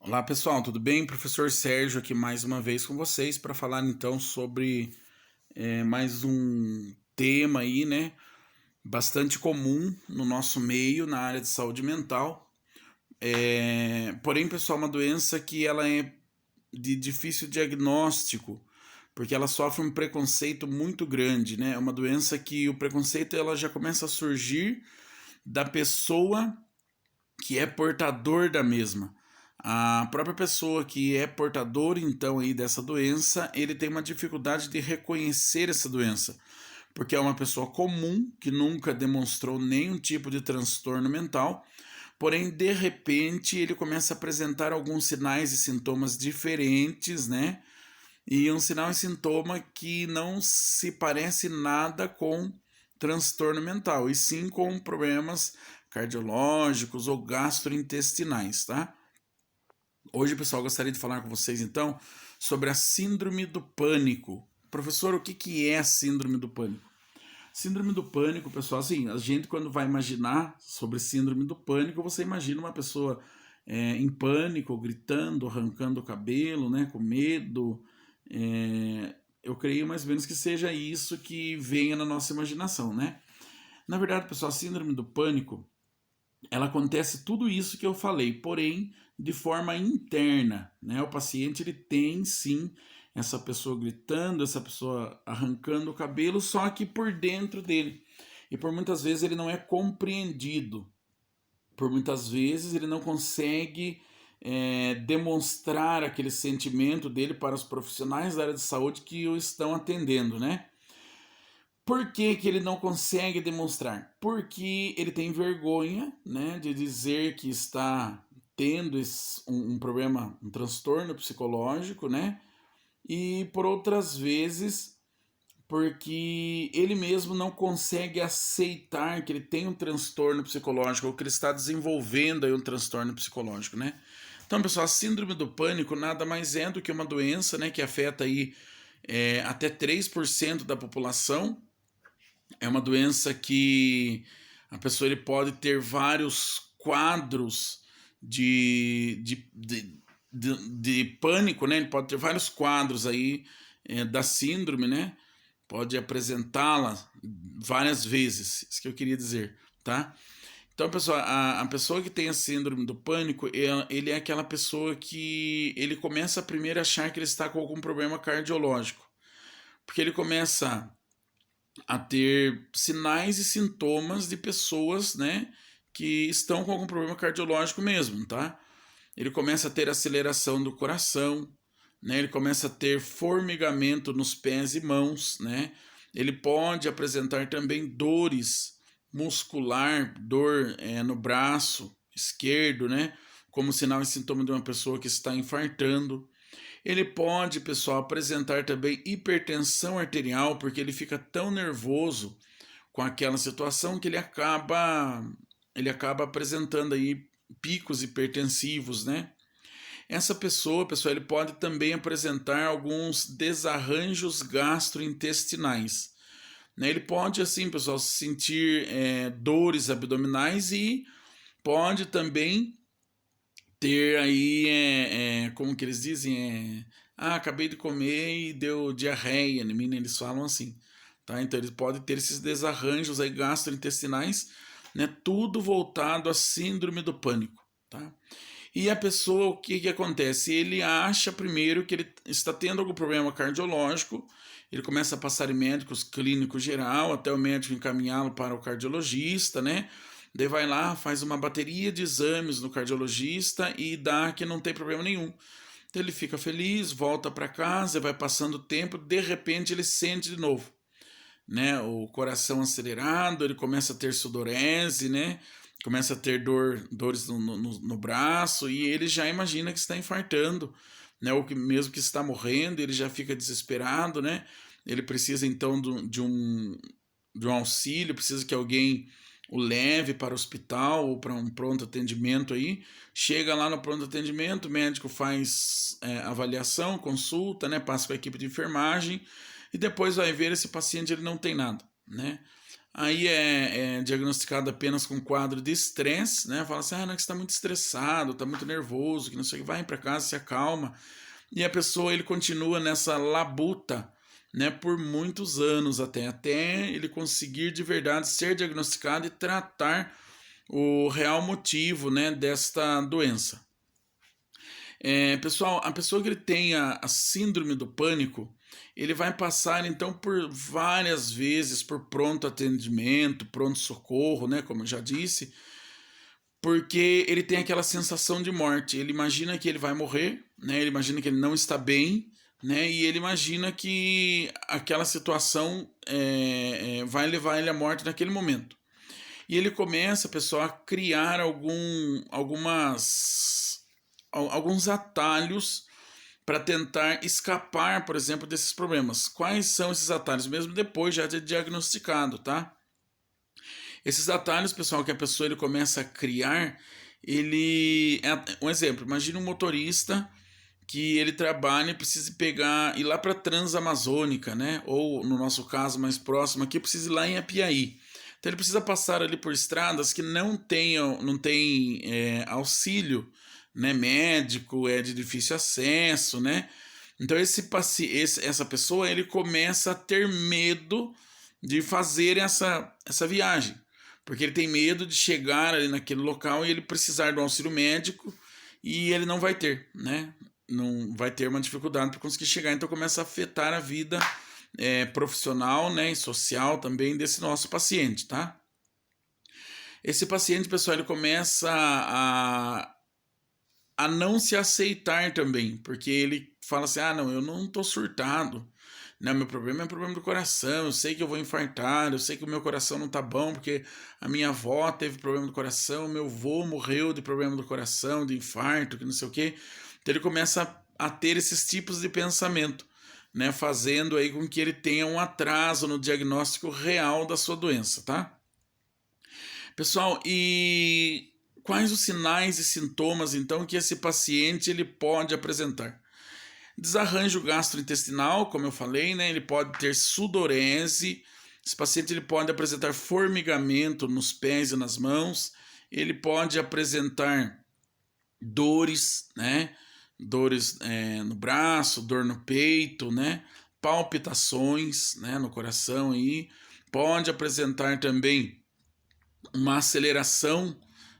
Olá pessoal, tudo bem? Professor Sérgio aqui mais uma vez com vocês para falar então sobre mais um tema aí, né? Bastante comum no nosso meio, na área de saúde mental. Porém, pessoal, uma doença que ela é de difícil diagnóstico, porque ela sofre um preconceito muito grande, né? É uma doença que o preconceito ela já começa a surgir da pessoa que é portador da mesma. A própria pessoa que é portador então aí dessa doença, ele tem uma dificuldade de reconhecer essa doença, porque é uma pessoa comum que nunca demonstrou nenhum tipo de transtorno mental, porém de repente ele começa a apresentar alguns sinais e sintomas diferentes, né? E um sinal e sintoma que não se parece nada com transtorno mental, e sim com problemas cardiológicos ou gastrointestinais, tá? Hoje, pessoal, gostaria de falar com vocês então sobre a síndrome do pânico. Professor, o que é a síndrome do pânico? Síndrome do pânico, pessoal, assim, a gente quando vai imaginar sobre síndrome do pânico, você imagina uma pessoa em pânico, gritando, arrancando o cabelo, né, com medo. Eu creio mais ou menos que seja isso que venha na nossa imaginação, né? Na verdade, pessoal, a síndrome do pânico, ela acontece tudo isso que eu falei, porém de forma interna, né? O paciente ele tem sim essa pessoa gritando, essa pessoa arrancando o cabelo, só que por dentro dele. E por muitas vezes ele não é compreendido. Por muitas vezes ele não consegue demonstrar aquele sentimento dele para os profissionais da área de saúde que o estão atendendo, né? Por que, que ele não consegue demonstrar? Porque ele tem vergonha, né, de dizer que está tendo um problema, um transtorno psicológico, né? E por outras vezes, porque ele mesmo não consegue aceitar que ele tem um transtorno psicológico ou que ele está desenvolvendo aí um transtorno psicológico, né? Então, pessoal, a síndrome do pânico nada mais é do que uma doença, né, que afeta aí até 3% da população. É uma doença que a pessoa ele pode ter vários quadros de, de, de, de pânico, né? Ele pode ter vários quadros aí da síndrome, né? Pode apresentá-la várias vezes, isso que eu queria dizer, tá? Então, pessoal, a pessoa que tem a síndrome do pânico, ele é aquela pessoa que ele começa primeiro a achar que ele está com algum problema cardiológico, porque ele começa a ter sinais e sintomas de pessoas, né, que estão com algum problema cardiológico mesmo, tá? Ele começa a ter aceleração do coração, né? Ele começa a ter formigamento nos pés e mãos, né? Ele pode apresentar também dores muscular, dor no braço esquerdo, né? Como sinal e sintoma de uma pessoa que está infartando. Ele pode, pessoal, apresentar também hipertensão arterial, porque ele fica tão nervoso com aquela situação que ele acaba apresentando aí picos hipertensivos, né? Essa pessoa, pessoal, ele pode também apresentar alguns desarranjos gastrointestinais, né? Ele pode, assim, pessoal, sentir dores abdominais e pode também ter aí, como que eles dizem, acabei de comer e deu diarreia, em mim eles falam assim, tá? Então eles podem ter esses desarranjos aí gastrointestinais, né? Tudo voltado à síndrome do pânico, tá? E a pessoa, o que que acontece? Ele acha primeiro que ele está tendo algum problema cardiológico, ele começa a passar em médicos clínico geral, até o médico encaminhá-lo para o cardiologista, né? Daí vai lá, faz uma bateria de exames no cardiologista e dá que não tem problema nenhum. Então ele fica feliz, volta para casa, vai passando o tempo, de repente ele sente de novo, né? O coração acelerado, ele começa a ter sudorese, né? Começa a ter dores no braço e ele já imagina que está infartando, né? Ou que mesmo que está morrendo, ele já fica desesperado, né? Ele precisa então de um auxílio, precisa que alguém o leve para o hospital ou para um pronto atendimento aí. Chega lá no pronto atendimento, o médico faz avaliação, consulta, né? Passa para a equipe de enfermagem e depois vai ver esse paciente ele não tem nada, né? aí é diagnosticado apenas com quadro de estresse, né? Fala assim, não, que você está muito estressado, está muito nervoso, que não sei o que, vai para casa, se acalma. E a pessoa, ele continua nessa labuta, né, por muitos anos até ele conseguir de verdade ser diagnosticado e tratar o real motivo, né, desta doença. Pessoal, a pessoa que ele tem a síndrome do pânico, ele vai passar então por várias vezes por pronto atendimento, pronto socorro, né, como eu já disse, porque ele tem aquela sensação de morte. Ele imagina que ele vai morrer, né? Ele imagina que ele não está bem, né? E ele imagina que aquela situação vai levar ele à morte naquele momento. E ele começa, pessoal, a criar alguns atalhos para tentar escapar, por exemplo, desses problemas. Quais são esses atalhos? Mesmo depois já de diagnosticado, tá? Esses atalhos, pessoal, que a pessoa ele começa a criar, um exemplo, imagina um motorista que ele trabalha e precisa pegar, ir lá para a Transamazônica, né? Ou, no nosso caso mais próximo aqui, precisa ir lá em Apiaí. Então ele precisa passar ali por estradas que não tem auxílio, né, médico, é de difícil acesso, né? Então essa pessoa ele começa a ter medo de fazer essa viagem, porque ele tem medo de chegar ali naquele local e ele precisar do auxílio médico e ele não vai ter, né? Não vai ter uma dificuldade para conseguir chegar, então começa a afetar a vida profissional, né, e social também desse nosso paciente, tá? Esse paciente, pessoal, ele começa a não se aceitar também, porque ele fala assim, não, eu não tô surtado, não, meu problema é um problema do coração, eu sei que eu vou infartar, eu sei que o meu coração não tá bom, porque a minha avó teve problema do coração, meu avô morreu de problema do coração, de infarto, que não sei o quê. Então ele começa a ter esses tipos de pensamento, né, fazendo aí com que ele tenha um atraso no diagnóstico real da sua doença, tá? Pessoal, e quais os sinais e sintomas, então, que esse paciente ele pode apresentar? Desarranjo gastrointestinal, como eu falei, né? Ele pode ter sudorese, esse paciente ele pode apresentar formigamento nos pés e nas mãos, ele pode apresentar dores, né? Dores no braço, dor no peito, né? Palpitações, né? No coração aí, pode apresentar também uma aceleração,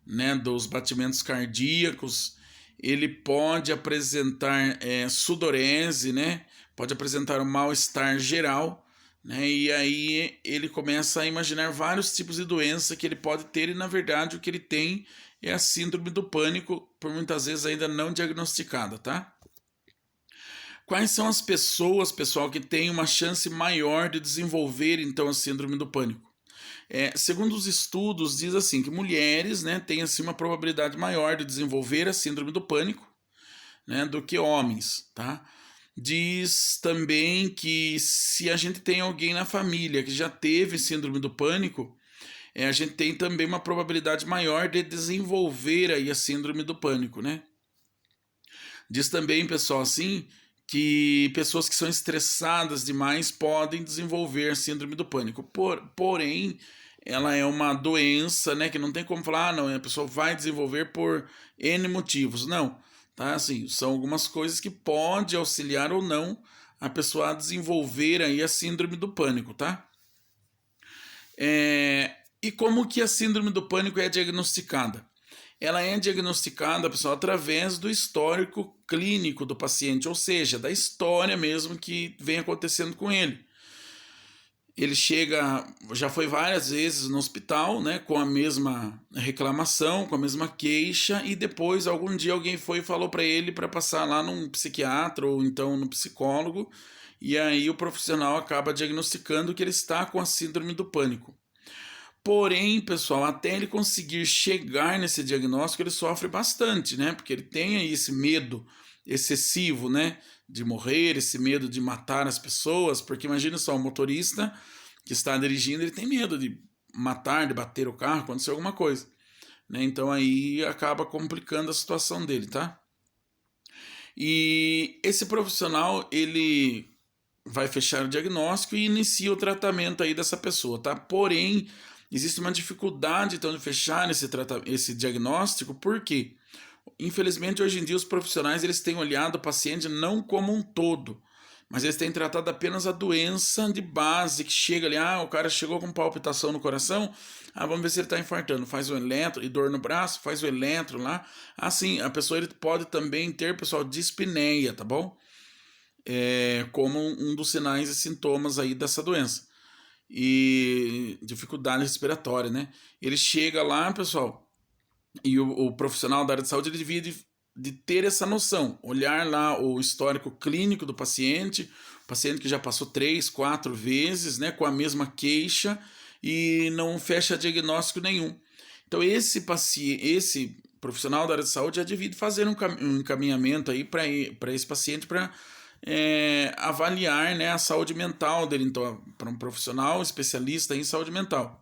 né, dos batimentos cardíacos, ele pode apresentar sudorese, né, pode apresentar um mal-estar geral, né, e aí ele começa a imaginar vários tipos de doença que ele pode ter e na verdade o que ele tem é a síndrome do pânico, por muitas vezes ainda não diagnosticada, tá? Quais são as pessoas, pessoal, que têm uma chance maior de desenvolver então a síndrome do pânico? Segundo os estudos, diz assim que mulheres, né, têm assim, uma probabilidade maior de desenvolver a síndrome do pânico, né, do que homens, tá? Diz também que se a gente tem alguém na família que já teve síndrome do pânico, a gente tem também uma probabilidade maior de desenvolver aí a síndrome do pânico, né? Diz também, pessoal, assim, que pessoas que são estressadas demais podem desenvolver síndrome do pânico. Porém, ela é uma doença, né, que não tem como falar, não, a pessoa vai desenvolver por N motivos. Não, tá? Assim, são algumas coisas que pode auxiliar ou não a pessoa a desenvolver aí a síndrome do pânico, tá? E como que a síndrome do pânico é diagnosticada? Ela é diagnosticada, pessoal, através do histórico clínico do paciente, ou seja, da história mesmo que vem acontecendo com ele. Ele já foi várias vezes no hospital, né, com a mesma reclamação, com a mesma queixa, e depois algum dia alguém foi e falou para ele para passar lá num psiquiatra ou então no psicólogo, e aí o profissional acaba diagnosticando que ele está com a síndrome do pânico. Porém, pessoal, até ele conseguir chegar nesse diagnóstico, ele sofre bastante, né? Porque ele tem aí esse medo excessivo, né? De morrer, esse medo de matar as pessoas. Porque imagina só, o motorista que está dirigindo, ele tem medo de matar, de bater o carro, acontecer alguma coisa, né? Então aí acaba complicando a situação dele, tá? E esse profissional, ele vai fechar o diagnóstico e inicia o tratamento aí dessa pessoa, tá? Porém, existe uma dificuldade então de fechar esse diagnóstico, porque infelizmente hoje em dia os profissionais eles têm olhado o paciente não como um todo, mas eles têm tratado apenas a doença de base que chega ali, o cara chegou com palpitação no coração, vamos ver se ele está infartando, faz o eletro, e dor no braço, faz o eletro lá, sim, a pessoa ele pode também ter, pessoal, dispneia, tá bom? Como um dos sinais e sintomas aí dessa doença. E dificuldade respiratória, né? Ele chega lá, pessoal, e o profissional da área de saúde ele devia de ter essa noção, olhar lá o histórico clínico do paciente, o paciente que já passou 3, 4 vezes, né, com a mesma queixa e não fecha diagnóstico nenhum. Então esse profissional da área de saúde já devia fazer um encaminhamento aí para esse paciente para avaliar, né, a saúde mental dele, então, para um profissional especialista em saúde mental.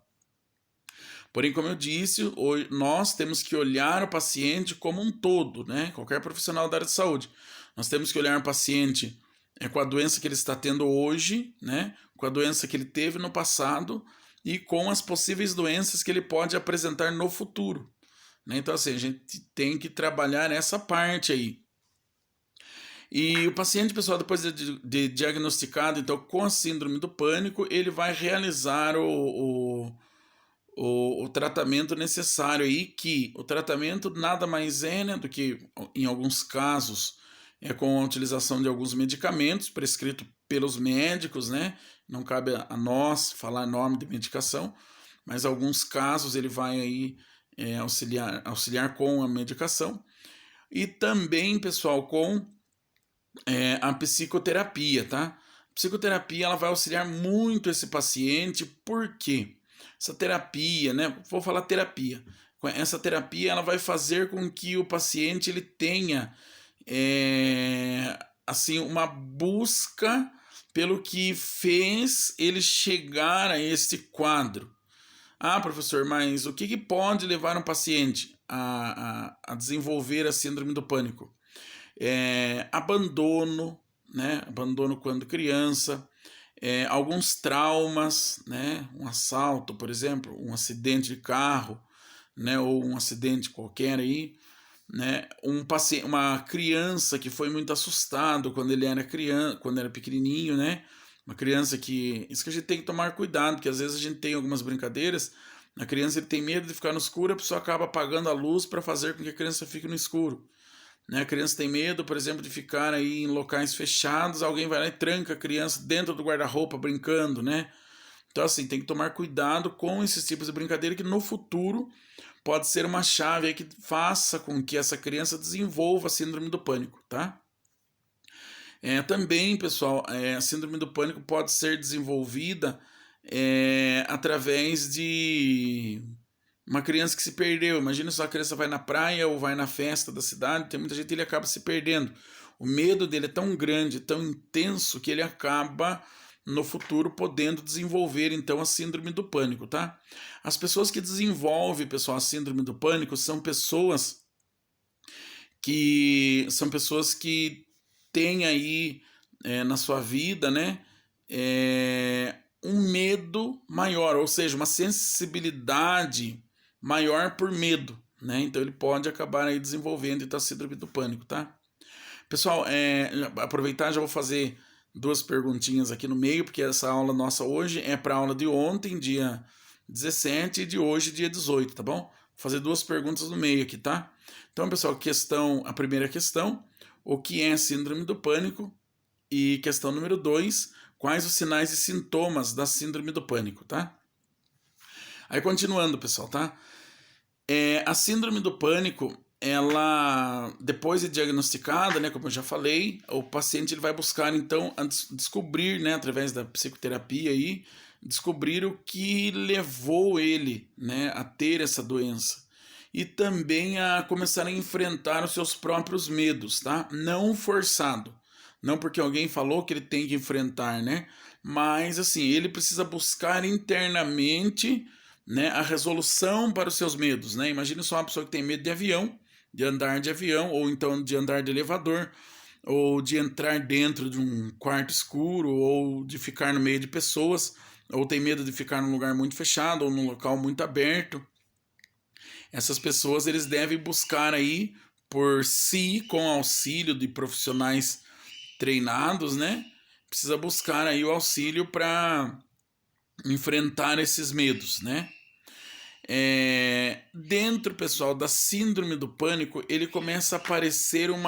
Porém, como eu disse, nós temos que olhar o paciente como um todo, né? Qualquer profissional da área de saúde. Nós temos que olhar o paciente com a doença que ele está tendo hoje, né? Com a doença que ele teve no passado e com as possíveis doenças que ele pode apresentar no futuro, né? Então, assim, a gente tem que trabalhar essa parte aí. E o paciente, pessoal, depois de diagnosticado, então, com a síndrome do pânico, ele vai realizar o tratamento necessário aí, que o tratamento nada mais é, né, do que, em alguns casos, com a utilização de alguns medicamentos prescritos pelos médicos, né? Não cabe a nós falar nome de medicação, mas em alguns casos ele vai aí auxiliar com a medicação. E também, pessoal, com a psicoterapia, tá? A psicoterapia ela vai auxiliar muito esse paciente, porque essa terapia, né? Vou falar terapia. Essa terapia ela vai fazer com que o paciente ele tenha assim uma busca pelo que fez ele chegar a este quadro. Professor, mas o que pode levar um paciente a desenvolver a síndrome do pânico? Abandono, né? Abandono quando criança, alguns traumas, né? Um assalto, por exemplo, um acidente de carro, né? Ou um acidente qualquer aí, né? Uma criança que foi muito assustado quando ele era criança, quando era pequenininho, né? Uma criança que isso que a gente tem que tomar cuidado, porque às vezes a gente tem algumas brincadeiras, a criança ele tem medo de ficar no escuro, a pessoa acaba apagando a luz para fazer com que a criança fique no escuro. Né? A criança tem medo, por exemplo, de ficar aí em locais fechados, alguém vai lá e tranca a criança dentro do guarda-roupa brincando, né? Então, assim, tem que tomar cuidado com esses tipos de brincadeira que no futuro pode ser uma chave aí que faça com que essa criança desenvolva a síndrome do pânico, tá? Também, pessoal, a síndrome do pânico pode ser desenvolvida através de uma criança que se perdeu. Imagina se a criança vai na praia ou vai na festa da cidade, tem muita gente que ele acaba se perdendo. O medo dele é tão grande, tão intenso, que ele acaba no futuro podendo desenvolver então a síndrome do pânico, tá? As pessoas que desenvolvem, pessoal, a síndrome do pânico são pessoas que têm aí na sua vida, né, um medo maior, ou seja, uma sensibilidade maior por medo, né? Então ele pode acabar aí desenvolvendo então, a síndrome do pânico, tá? Pessoal, aproveitar, já vou fazer 2 perguntinhas aqui no meio, porque essa aula nossa hoje é para a aula de ontem, dia 17, e de hoje, dia 18, tá bom? Vou fazer 2 perguntas no meio aqui, tá? Então, pessoal, a primeira questão, o que é síndrome do pânico? E questão número 2, quais os sinais e sintomas da síndrome do pânico, tá? Aí, continuando, pessoal, tá? A síndrome do pânico, ela, depois de diagnosticada, né, como eu já falei, o paciente ele vai buscar, então, descobrir, né, através da psicoterapia aí, descobrir o que levou ele, né, a ter essa doença. E também a começar a enfrentar os seus próprios medos, tá? Não forçado. Não porque alguém falou que ele tem que enfrentar, né? Mas, assim, ele precisa buscar internamente, né, a resolução para os seus medos, né? Imagine só uma pessoa que tem medo de avião, de andar de avião, ou então de andar de elevador. ou de entrar dentro de um quarto escuro, ou de ficar no meio de pessoas, ou tem medo de ficar num lugar muito fechado ou num local muito aberto. Essas pessoas eles devem buscar aí por si, com auxílio de profissionais treinados, né? Precisa buscar aí o auxílio para enfrentar esses medos, né? Dentro, pessoal, da síndrome do pânico, ele começa a aparecer um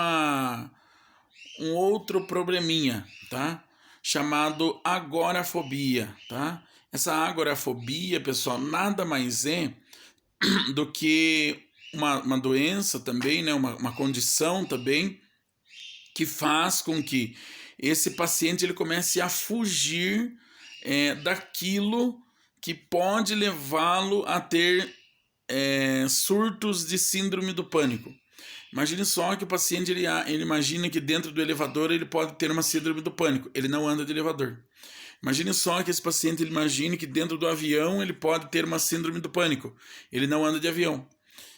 outro probleminha, tá? Chamado agorafobia, tá? Essa agorafobia, pessoal, nada mais é do que uma doença também, né? Uma condição também que faz com que esse paciente ele comece a fugir daquilo que pode levá-lo a ter surtos de síndrome do pânico. Imagine só que o paciente ele imagina que dentro do elevador ele pode ter uma síndrome do pânico. Ele não anda de elevador. Imagine só que esse paciente ele imagine que dentro do avião ele pode ter uma síndrome do pânico. Ele não anda de avião.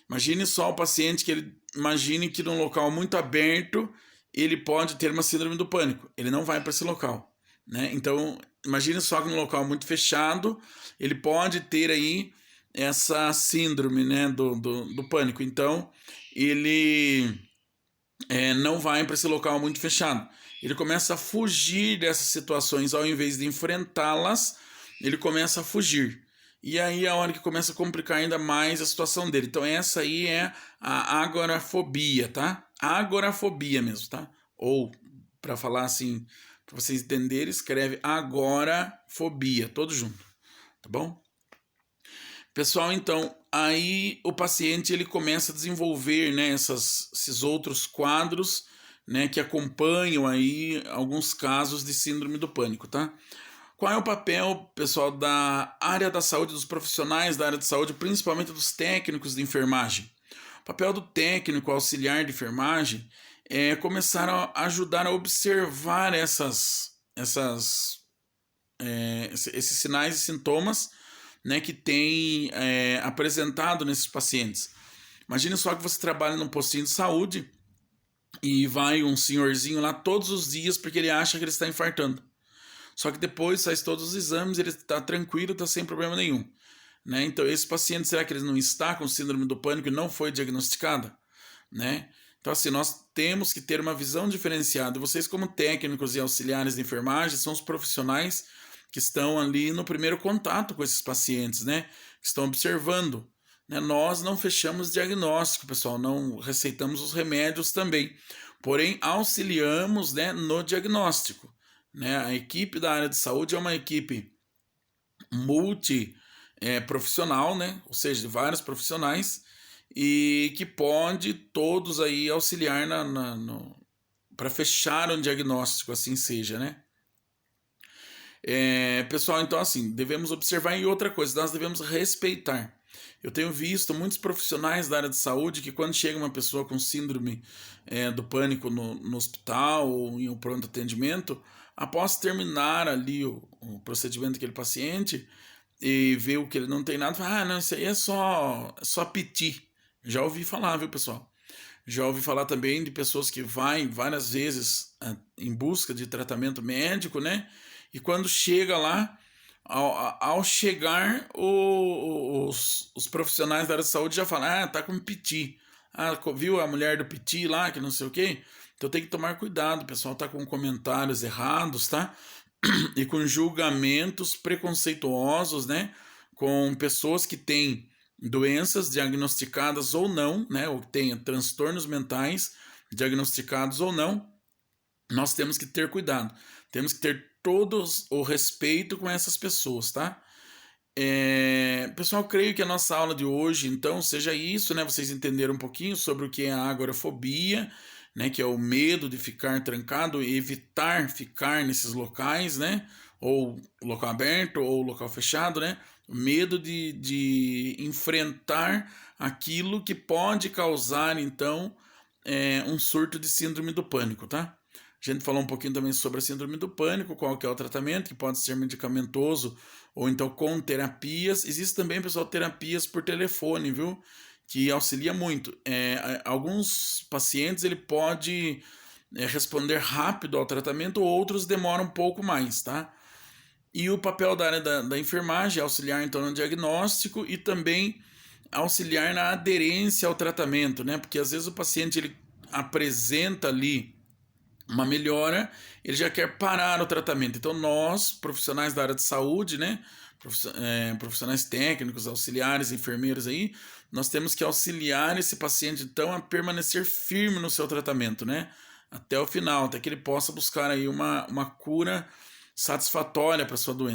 Imagine só o paciente que ele imagine que num local muito aberto ele pode ter uma síndrome do pânico. Ele não vai para esse local, né? Então, imagine só que num local muito fechado ele pode ter aí essa síndrome, né, do pânico. Então, ele não vai para esse local muito fechado. Ele começa a fugir dessas situações, ao invés de enfrentá-las, ele começa a fugir. E aí é a hora que começa a complicar ainda mais a situação dele. Então essa aí é a agorafobia, tá? Agorafobia mesmo, tá? Ou, para falar assim, para vocês entenderem, escreve agorafobia, todo junto, tá bom? Pessoal, então, aí o paciente ele começa a desenvolver, né, esses outros quadros, né, que acompanham aí alguns casos de síndrome do pânico, tá? Qual é o papel, pessoal, da área da saúde, dos profissionais da área de saúde, principalmente dos técnicos de enfermagem? O papel do técnico auxiliar de enfermagem é começar a ajudar a observar esses sinais e sintomas, né, que tem apresentado nesses pacientes. Imagine só que você trabalha num postinho de saúde e vai um senhorzinho lá todos os dias porque ele acha que ele está infartando. Só que depois faz todos os exames, ele está tranquilo, está sem problema nenhum, né? Então esse paciente, será que ele não está com síndrome do pânico e não foi diagnosticada, né? Então assim, nós temos que ter uma visão diferenciada. Vocês como técnicos e auxiliares de enfermagem são os profissionais que estão ali no primeiro contato com esses pacientes, né? Que estão observando, né? Nós não fechamos diagnóstico, pessoal, não receitamos os remédios também, porém auxiliamos, né, no diagnóstico, né? A equipe da área de saúde é uma equipe multi profissional, né? Ou seja, de vários profissionais e que pode todos aí auxiliar para fechar um diagnóstico, assim seja, né? Pessoal, então assim, devemos observar e outra coisa, nós devemos respeitar. Eu tenho visto muitos profissionais da área de saúde que quando chega uma pessoa com síndrome do pânico no hospital ou em um pronto atendimento, após terminar ali o procedimento daquele paciente e ver o que ele não tem nada, fala, ah, não, isso aí é só piti. Já ouvi falar, viu, pessoal? Já ouvi falar também de pessoas que vão várias vezes em busca de tratamento médico, né? E quando chega lá, ao chegar, os profissionais da área de saúde já falam, ah, tá com piti. Ah, viu a mulher do piti lá, que não sei o quê? Então tem que tomar cuidado, o pessoal tá com comentários errados, tá? E com julgamentos preconceituosos, né? Com pessoas que têm doenças diagnosticadas ou não, né? Ou que tenham transtornos mentais diagnosticados ou não, nós temos que ter cuidado. Temos que ter todos o respeito com essas pessoas, tá? Pessoal, creio que a nossa aula de hoje, então, seja isso, né? Vocês entenderam um pouquinho sobre o que é a agorafobia, né? Que é o medo de ficar trancado e evitar ficar nesses locais, né? Ou local aberto ou local fechado, né? O medo de enfrentar aquilo que pode causar, então, um surto de síndrome do pânico, tá? A gente falou um pouquinho também sobre a síndrome do pânico, qual que é o tratamento, que pode ser medicamentoso ou então com terapias. Existe também, pessoal, terapias por telefone, viu? Que auxilia muito. Alguns pacientes ele pode responder rápido ao tratamento, outros demoram um pouco mais, tá? E o papel da área da enfermagem é auxiliar então no diagnóstico e também auxiliar na aderência ao tratamento, né? Porque às vezes o paciente ele apresenta ali uma melhora, ele já quer parar o tratamento. Então nós, profissionais da área de saúde, né? Profissionais técnicos, auxiliares, enfermeiros aí, nós temos que auxiliar esse paciente então a permanecer firme no seu tratamento, né? Até o final, até que ele possa buscar aí uma cura satisfatória para sua doença.